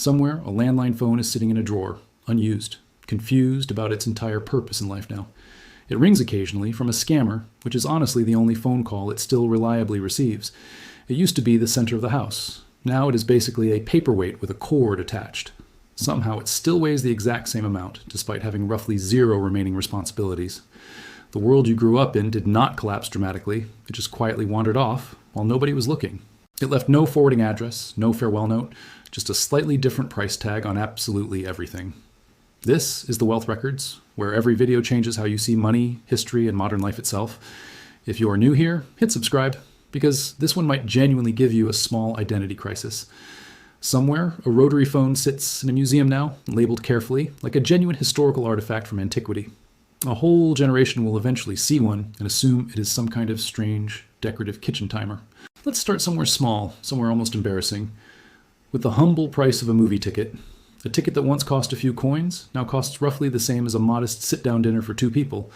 Somewhere, a landline phone is sitting in a drawer, unused, confused about its entire purpose in life now. It rings occasionally from a scammer, which is honestly the only phone call it still reliably receives. It used to be the center of the house. Now it is basically a paperweight with a cord attached. Somehow it still weighs the exact same amount, despite having roughly 0 remaining responsibilities. The world you grew up in did not collapse dramatically. It just quietly wandered off while nobody was looking. It left no forwarding address, no farewell note, just a slightly different price tag on absolutely everything. This is the Wealth Records, where every video changes how you see money, history, and modern life itself. If you are new here, hit subscribe, because this one might genuinely give you a small identity crisis. Somewhere, a rotary phone sits in a museum now, labeled carefully, like a genuine historical artifact from antiquity. A whole generation will eventually see one and assume it is some kind of strange, decorative kitchen timer. Let's start somewhere small, somewhere almost embarrassing. With the humble price of a movie ticket. A ticket that once cost a few coins now costs roughly the same as a modest sit-down dinner for 2 people.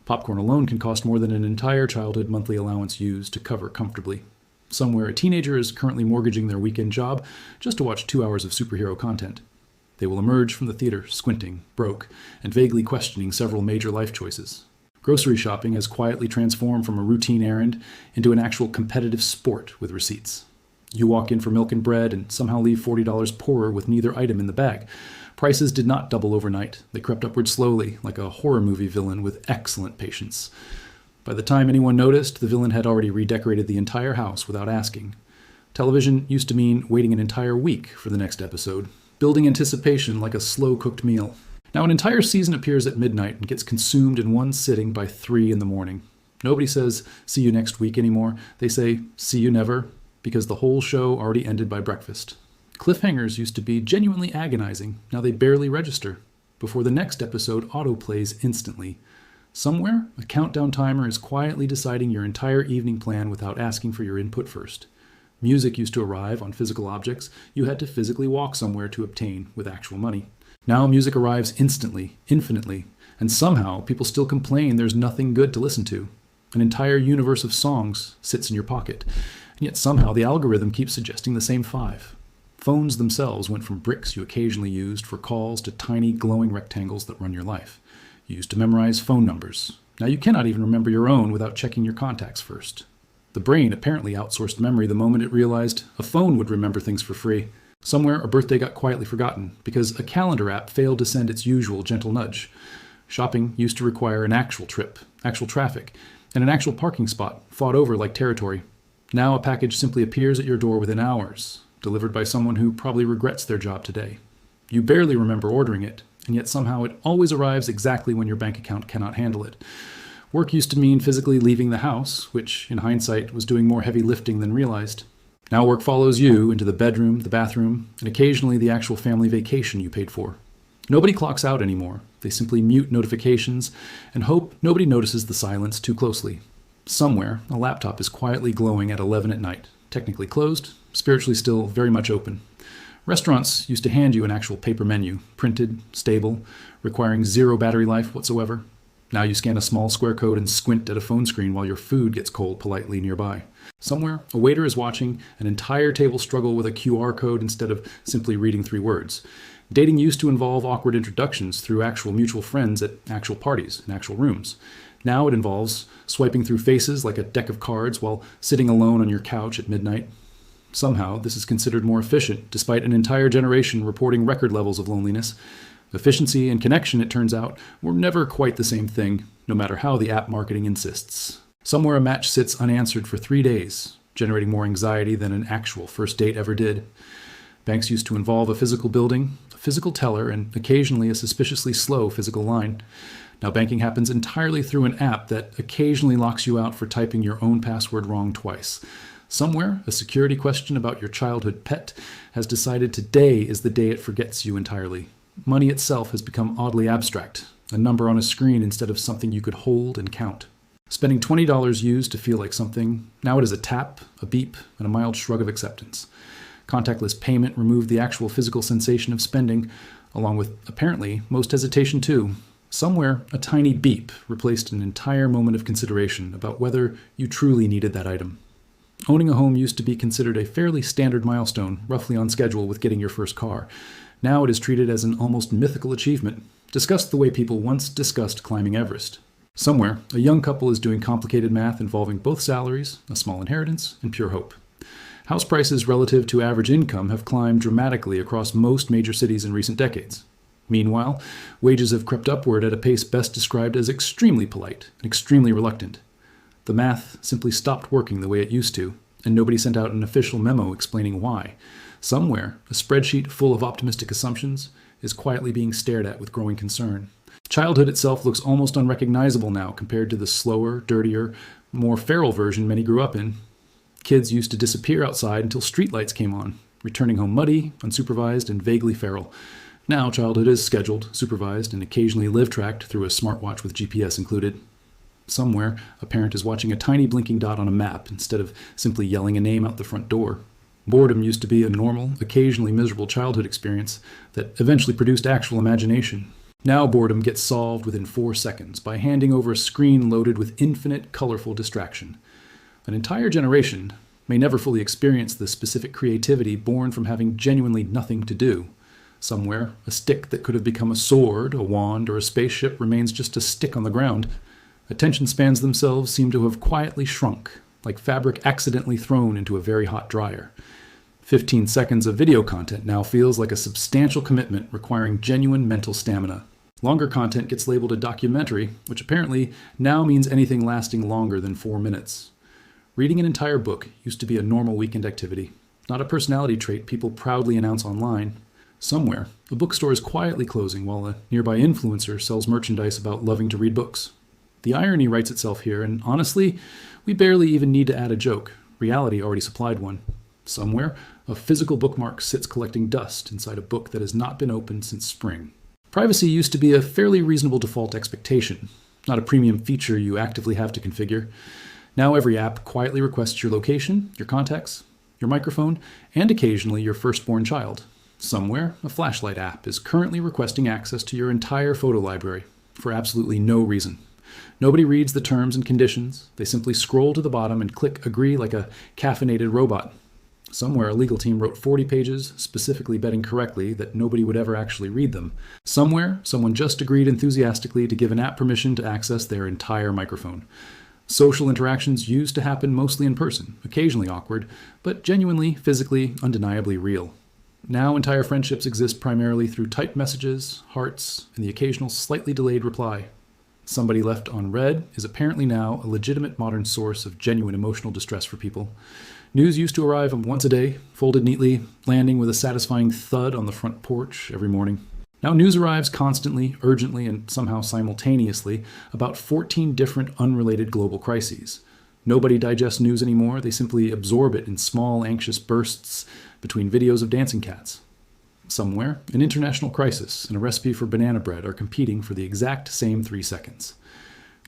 Popcorn alone can cost more than an entire childhood monthly allowance used to cover comfortably. Somewhere, a teenager is currently mortgaging their weekend job just to watch 2 hours of superhero content. They will emerge from the theater squinting, broke, and vaguely questioning several major life choices. Grocery shopping has quietly transformed from a routine errand into an actual competitive sport with receipts. You walk in for milk and bread and somehow leave $40 poorer with neither item in the bag. Prices did not double overnight. They crept upward slowly, like a horror movie villain with excellent patience. By the time anyone noticed, the villain had already redecorated the entire house without asking. Television used to mean waiting an entire week for the next episode, building anticipation like a slow-cooked meal. Now an entire season appears at midnight and gets consumed in one sitting by 3 in the morning. Nobody says, "See you next week" anymore. They say, "See you never," because the whole show already ended by breakfast. Cliffhangers used to be genuinely agonizing. Now they barely register. Before the next episode autoplays instantly. Somewhere, a countdown timer is quietly deciding your entire evening plan without asking for your input first. Music used to arrive on physical objects you had to physically walk somewhere to obtain with actual money. Now music arrives instantly, infinitely, and somehow people still complain there's nothing good to listen to. An entire universe of songs sits in your pocket, and yet somehow the algorithm keeps suggesting the same 5. Phones themselves went from bricks you occasionally used for calls to tiny glowing rectangles that run your life. You used to memorize phone numbers. Now you cannot even remember your own without checking your contacts first. The brain apparently outsourced memory the moment it realized a phone would remember things for free. Somewhere, a birthday got quietly forgotten because a calendar app failed to send its usual gentle nudge. Shopping used to require an actual trip, actual traffic, and an actual parking spot fought over like territory. Now a package simply appears at your door within hours, delivered by someone who probably regrets their job today. You barely remember ordering it, and yet somehow it always arrives exactly when your bank account cannot handle it. Work used to mean physically leaving the house, which, in hindsight, was doing more heavy lifting than realized. Now work follows you into the bedroom, the bathroom, and occasionally the actual family vacation you paid for. Nobody clocks out anymore. They simply mute notifications and hope nobody notices the silence too closely. Somewhere, a laptop is quietly glowing at 11 at night, technically closed, spiritually still very much open. Restaurants used to hand you an actual paper menu, printed, stable, requiring 0 battery life whatsoever. Now you scan a small square code and squint at a phone screen while your food gets cold politely nearby. Somewhere, a waiter is watching an entire table struggle with a QR code instead of simply reading 3 words. Dating used to involve awkward introductions through actual mutual friends at actual parties in actual rooms. Now it involves swiping through faces like a deck of cards while sitting alone on your couch at midnight. Somehow, this is considered more efficient, despite an entire generation reporting record levels of loneliness. Efficiency and connection, it turns out, were never quite the same thing, no matter how the app marketing insists. Somewhere a match sits unanswered for 3 days, generating more anxiety than an actual first date ever did. Banks used to involve a physical building, a physical teller, and occasionally a suspiciously slow physical line. Now banking happens entirely through an app that occasionally locks you out for typing your own password wrong twice. Somewhere, a security question about your childhood pet has decided today is the day it forgets you entirely. Money itself has become oddly abstract, a number on a screen instead of something you could hold and count. Spending $20 used to feel like something, now it is a tap, a beep, and a mild shrug of acceptance. Contactless payment removed the actual physical sensation of spending, along with, apparently, most hesitation too. Somewhere, a tiny beep replaced an entire moment of consideration about whether you truly needed that item. Owning a home used to be considered a fairly standard milestone, roughly on schedule with getting your first car. Now it is treated as an almost mythical achievement, discussed the way people once discussed climbing Everest. Somewhere, a young couple is doing complicated math involving both salaries, a small inheritance, and pure hope. House prices relative to average income have climbed dramatically across most major cities in recent decades. Meanwhile, wages have crept upward at a pace best described as extremely polite and extremely reluctant. The math simply stopped working the way it used to, and nobody sent out an official memo explaining why. Somewhere, a spreadsheet full of optimistic assumptions is quietly being stared at with growing concern. Childhood itself looks almost unrecognizable now compared to the slower, dirtier, more feral version many grew up in. Kids used to disappear outside until streetlights came on, returning home muddy, unsupervised, and vaguely feral. Now childhood is scheduled, supervised, and occasionally live-tracked through a smartwatch with GPS included. Somewhere, a parent is watching a tiny blinking dot on a map instead of simply yelling a name out the front door. Boredom used to be a normal, occasionally miserable childhood experience that eventually produced actual imagination. Now boredom gets solved within 4 seconds by handing over a screen loaded with infinite, colorful distraction. An entire generation may never fully experience the specific creativity born from having genuinely nothing to do. Somewhere, a stick that could have become a sword, a wand, or a spaceship remains just a stick on the ground. Attention spans themselves seem to have quietly shrunk, like fabric accidentally thrown into a very hot dryer. 15 seconds of video content now feels like a substantial commitment requiring genuine mental stamina. Longer content gets labeled a documentary, which apparently now means anything lasting longer than 4 minutes. Reading an entire book used to be a normal weekend activity, not a personality trait people proudly announce online. Somewhere, a bookstore is quietly closing while a nearby influencer sells merchandise about loving to read books. The irony writes itself here, and honestly, we barely even need to add a joke. Reality already supplied one. Somewhere, a physical bookmark sits collecting dust inside a book that has not been opened since spring. Privacy used to be a fairly reasonable default expectation, not a premium feature you actively have to configure. Now every app quietly requests your location, your contacts, your microphone, and occasionally your firstborn child. Somewhere, a flashlight app is currently requesting access to your entire photo library for absolutely no reason. Nobody reads the terms and conditions. They simply scroll to the bottom and click agree like a caffeinated robot. Somewhere, a legal team wrote 40 pages, specifically betting correctly that nobody would ever actually read them. Somewhere, someone just agreed enthusiastically to give an app permission to access their entire microphone. Social interactions used to happen mostly in person, occasionally awkward, but genuinely, physically, undeniably real. Now entire friendships exist primarily through typed messages, hearts, and the occasional slightly delayed reply. Somebody left on read is apparently now a legitimate modern source of genuine emotional distress for people. News used to arrive once a day, folded neatly, landing with a satisfying thud on the front porch every morning. Now news arrives constantly, urgently, and somehow simultaneously about 14 different unrelated global crises. Nobody digests news anymore, they simply absorb it in small, anxious bursts between videos of dancing cats. Somewhere, an international crisis and a recipe for banana bread are competing for the exact same 3 seconds.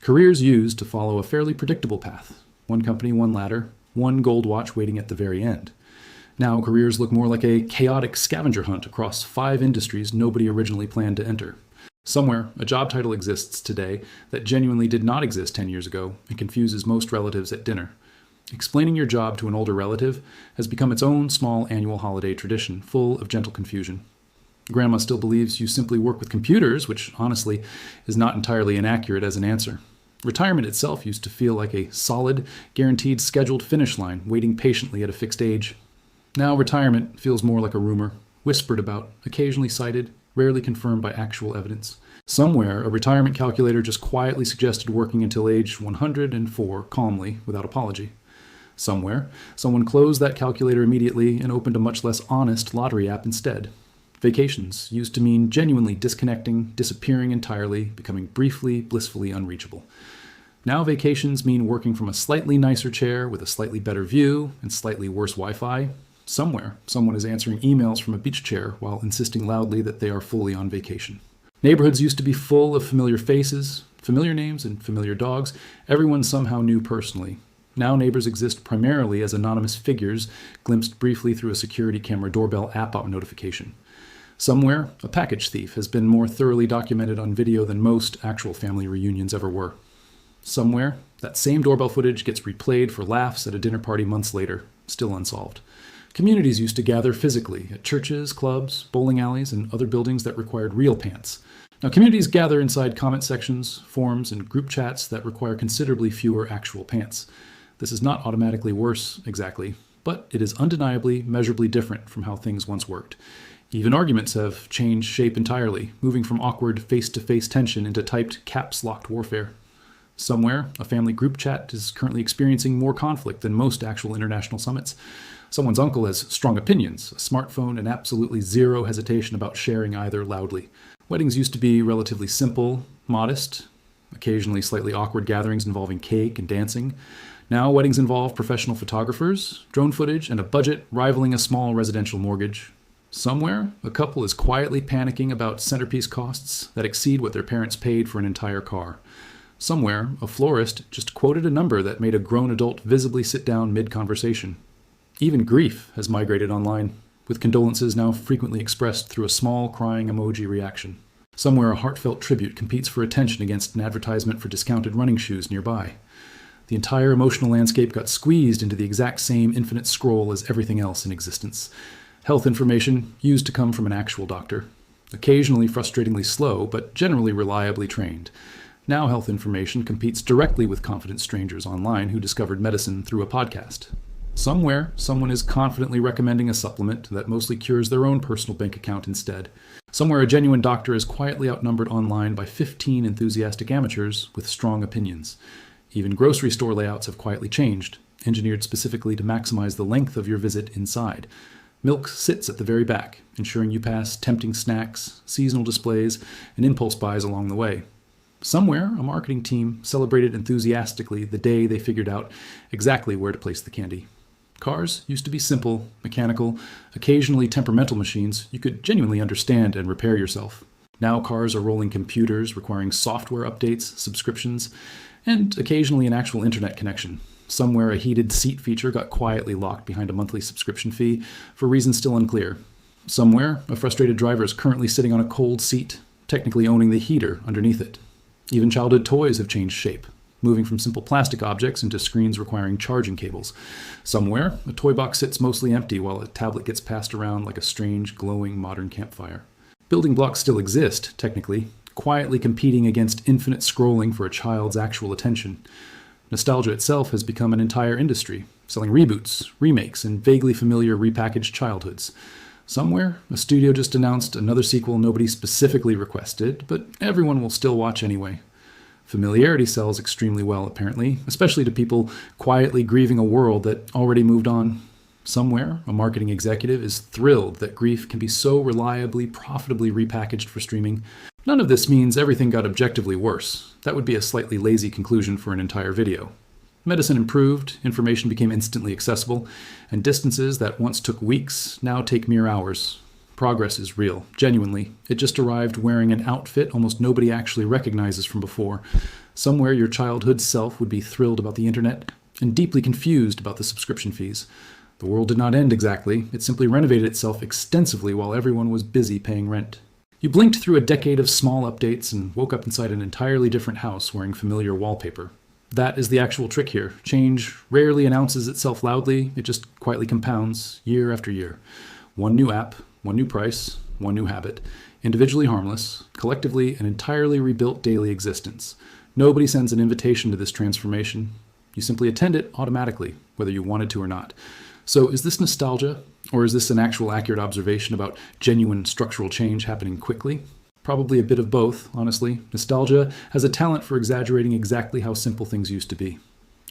Careers used to follow a fairly predictable path. One company, one ladder, one gold watch waiting at the very end. Now careers look more like a chaotic scavenger hunt across 5 industries nobody originally planned to enter. Somewhere, a job title exists today that genuinely did not exist 10 years ago and confuses most relatives at dinner. Explaining your job to an older relative has become its own small annual holiday tradition, full of gentle confusion. Grandma still believes you simply work with computers, which honestly is not entirely inaccurate as an answer. Retirement itself used to feel like a solid, guaranteed scheduled finish line waiting patiently at a fixed age. Now retirement feels more like a rumor, whispered about, occasionally cited, rarely confirmed by actual evidence. Somewhere, a retirement calculator just quietly suggested working until age 104 calmly, without apology. Somewhere, someone closed that calculator immediately and opened a much less honest lottery app instead. Vacations used to mean genuinely disconnecting, disappearing entirely, becoming briefly, blissfully unreachable. Now vacations mean working from a slightly nicer chair with a slightly better view and slightly worse Wi-Fi. Somewhere, someone is answering emails from a beach chair while insisting loudly that they are fully on vacation. Neighborhoods used to be full of familiar faces, familiar names, and familiar dogs everyone somehow knew personally. Now neighbors exist primarily as anonymous figures glimpsed briefly through a security camera doorbell app notification. Somewhere, a package thief has been more thoroughly documented on video than most actual family reunions ever were. Somewhere, that same doorbell footage gets replayed for laughs at a dinner party months later, still unsolved. Communities used to gather physically at churches, clubs, bowling alleys, and other buildings that required real pants. Now, communities gather inside comment sections, forums, and group chats that require considerably fewer actual pants. This is not automatically worse, exactly, but it is undeniably, measurably different from how things once worked. Even arguments have changed shape entirely, moving from awkward face-to-face tension into typed caps-locked warfare. Somewhere, a family group chat is currently experiencing more conflict than most actual international summits. Someone's uncle has strong opinions, a smartphone, and absolutely zero hesitation about sharing either loudly. Weddings used to be relatively simple, modest, occasionally slightly awkward gatherings involving cake and dancing. Now, weddings involve professional photographers, drone footage, and a budget rivaling a small residential mortgage. Somewhere, a couple is quietly panicking about centerpiece costs that exceed what their parents paid for an entire car. Somewhere, a florist just quoted a number that made a grown adult visibly sit down mid-conversation. Even grief has migrated online, with condolences now frequently expressed through a small crying emoji reaction. Somewhere, a heartfelt tribute competes for attention against an advertisement for discounted running shoes nearby. The entire emotional landscape got squeezed into the exact same infinite scroll as everything else in existence. Health information used to come from an actual doctor, occasionally frustratingly slow, but generally reliably trained. Now health information competes directly with confident strangers online who discovered medicine through a podcast. Somewhere, someone is confidently recommending a supplement that mostly cures their own personal bank account instead. Somewhere, a genuine doctor is quietly outnumbered online by 15 enthusiastic amateurs with strong opinions. Even grocery store layouts have quietly changed, engineered specifically to maximize the length of your visit inside. Milk sits at the very back, ensuring you pass tempting snacks, seasonal displays, and impulse buys along the way. Somewhere, a marketing team celebrated enthusiastically the day they figured out exactly where to place the candy. Cars used to be simple, mechanical, occasionally temperamental machines you could genuinely understand and repair yourself. Now cars are rolling computers requiring software updates, subscriptions, and occasionally an actual internet connection. Somewhere, a heated seat feature got quietly locked behind a monthly subscription fee for reasons still unclear. Somewhere, a frustrated driver is currently sitting on a cold seat, technically owning the heater underneath it. Even childhood toys have changed shape, moving from simple plastic objects into screens requiring charging cables. Somewhere, a toy box sits mostly empty while a tablet gets passed around like a strange, glowing modern campfire. Building blocks still exist, technically, quietly competing against infinite scrolling for a child's actual attention. Nostalgia itself has become an entire industry, selling reboots, remakes, and vaguely familiar repackaged childhoods. Somewhere, a studio just announced another sequel nobody specifically requested, but everyone will still watch anyway. Familiarity sells extremely well, apparently, especially to people quietly grieving a world that already moved on. Somewhere, a marketing executive is thrilled that grief can be so reliably, profitably repackaged for streaming. None of this means everything got objectively worse. That would be a slightly lazy conclusion for an entire video. Medicine improved, information became instantly accessible, and distances that once took weeks now take mere hours. Progress is real, genuinely. It just arrived wearing an outfit almost nobody actually recognizes from before. Somewhere your childhood self would be thrilled about the internet and deeply confused about the subscription fees. The world did not end exactly. It simply renovated itself extensively while everyone was busy paying rent. You blinked through a decade of small updates and woke up inside an entirely different house wearing familiar wallpaper. That is the actual trick here. Change rarely announces itself loudly. It just quietly compounds year after year. One new app, one new price, one new habit. Individually harmless, collectively an entirely rebuilt daily existence. Nobody sends an invitation to this transformation. You simply attend it automatically, whether you wanted to or not. So is this nostalgia, or is this an actual accurate observation about genuine structural change happening quickly? Probably a bit of both, honestly. Nostalgia has a talent for exaggerating exactly how simple things used to be.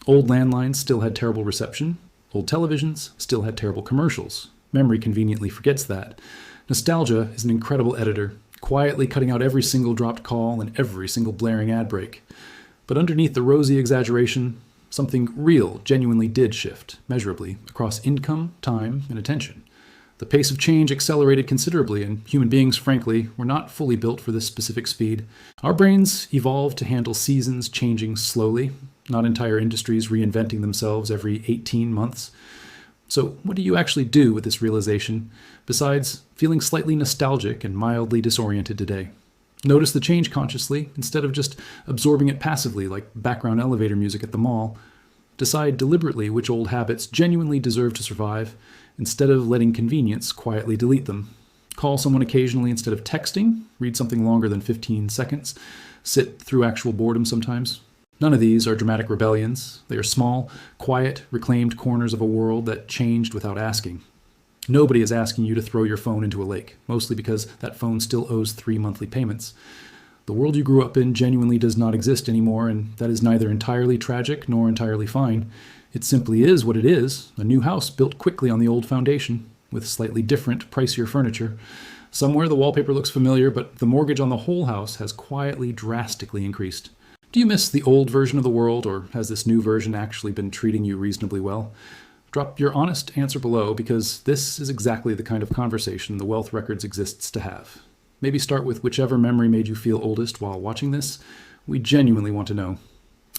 Old landlines still had terrible reception. Old televisions still had terrible commercials. Memory conveniently forgets that. Nostalgia is an incredible editor, quietly cutting out every single dropped call and every single blaring ad break. But underneath the rosy exaggeration, something real genuinely did shift, measurably, across income, time, and attention. The pace of change accelerated considerably, and human beings, frankly, were not fully built for this specific speed. Our brains evolved to handle seasons changing slowly, not entire industries reinventing themselves every 18 months. So what do you actually do with this realization, besides feeling slightly nostalgic and mildly disoriented today? Notice the change consciously instead of just absorbing it passively like background elevator music at the mall. Decide deliberately which old habits genuinely deserve to survive instead of letting convenience quietly delete them. Call someone occasionally instead of texting. Read something longer than 15 seconds. Sit through actual boredom sometimes. None of these are dramatic rebellions. They are small, quiet, reclaimed corners of a world that changed without asking. Nobody is asking you to throw your phone into a lake, mostly because that phone still owes 3 monthly payments. The world you grew up in genuinely does not exist anymore, and that is neither entirely tragic nor entirely fine. It simply is what it is, a new house built quickly on the old foundation, with slightly different, pricier furniture. Somewhere the wallpaper looks familiar, but the mortgage on the whole house has quietly, drastically increased. Do you miss the old version of the world, or has this new version actually been treating you reasonably well? Drop your honest answer below, because this is exactly the kind of conversation the Wealth Records exists to have. Maybe start with whichever memory made you feel oldest while watching this. We genuinely want to know.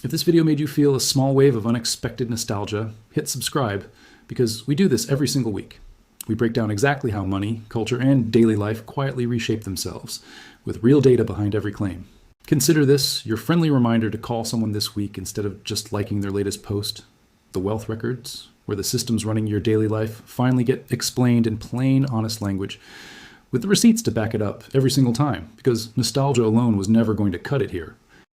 If this video made you feel a small wave of unexpected nostalgia, hit subscribe, because we do this every single week. We break down exactly how money, culture, and daily life quietly reshape themselves, with real data behind every claim. Consider this your friendly reminder to call someone this week instead of just liking their latest post. The Wealth Records, where the systems running your daily life finally get explained in plain, honest language, with the receipts to back it up every single time, because nostalgia alone was never going to cut it here.